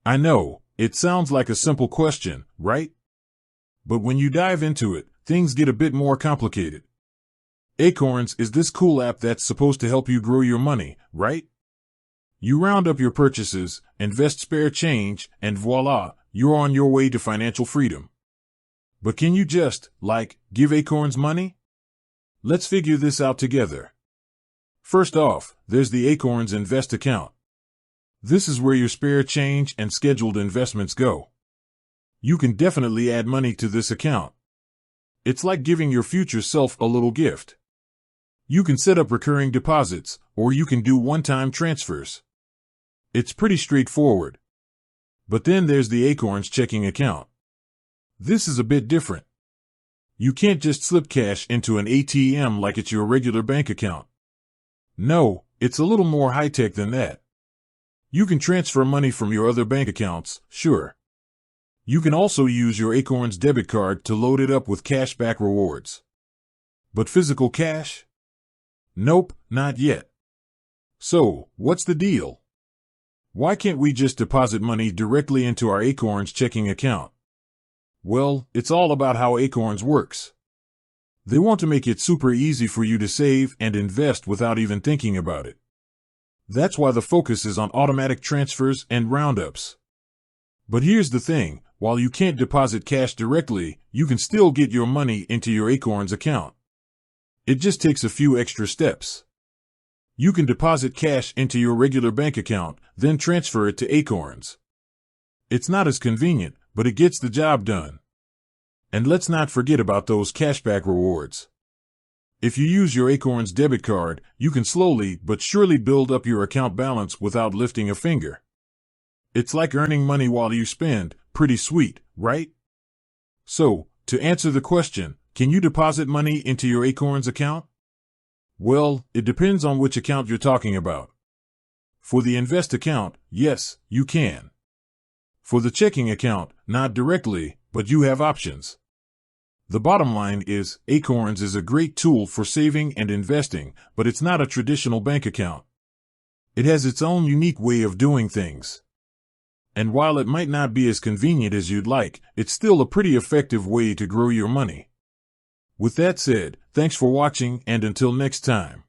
I know, it sounds like a simple question, right? But when you dive into it, things get a bit more complicated. Acorns is this cool app that's supposed to help you grow your money, right? You round up your purchases, invest spare change, and voila, you're on your way to financial freedom. But can you just, give Acorns money? Let's figure this out together. First off, there's the Acorns Invest account. This is where your spare change and scheduled investments go. You can definitely add money to this account. It's like giving your future self a little gift. You can set up recurring deposits, or you can do one-time transfers. It's pretty straightforward. But then there's the Acorns checking account. This is a bit different. You can't just slip cash into an ATM like it's your regular bank account. No, it's a little more high-tech than that. You can transfer money from your other bank accounts, sure. You can also use your Acorns debit card to load it up with cashback rewards. But physical cash? Nope, not yet. So, what's the deal? Why can't we just deposit money directly into our Acorns checking account? Well, it's all about how Acorns works. They want to make it super easy for you to save and invest without even thinking about it. That's why the focus is on automatic transfers and roundups. But here's the thing, while you can't deposit cash directly, you can still get your money into your Acorns account. It just takes a few extra steps. You can deposit cash into your regular bank account, then transfer it to Acorns. It's not as convenient, but it gets the job done. And let's not forget about those cashback rewards. If you use your Acorns debit card, you can slowly but surely build up your account balance without lifting a finger. It's like earning money while you spend, pretty sweet, right? So, to answer the question, can you deposit money into your Acorns account? Well, it depends on which account you're talking about. For the Invest account, yes, you can. For the checking account, not directly, but you have options. The bottom line is, Acorns is a great tool for saving and investing, but it's not a traditional bank account. It has its own unique way of doing things. And while it might not be as convenient as you'd like, it's still a pretty effective way to grow your money. With that said, thanks for watching, and until next time.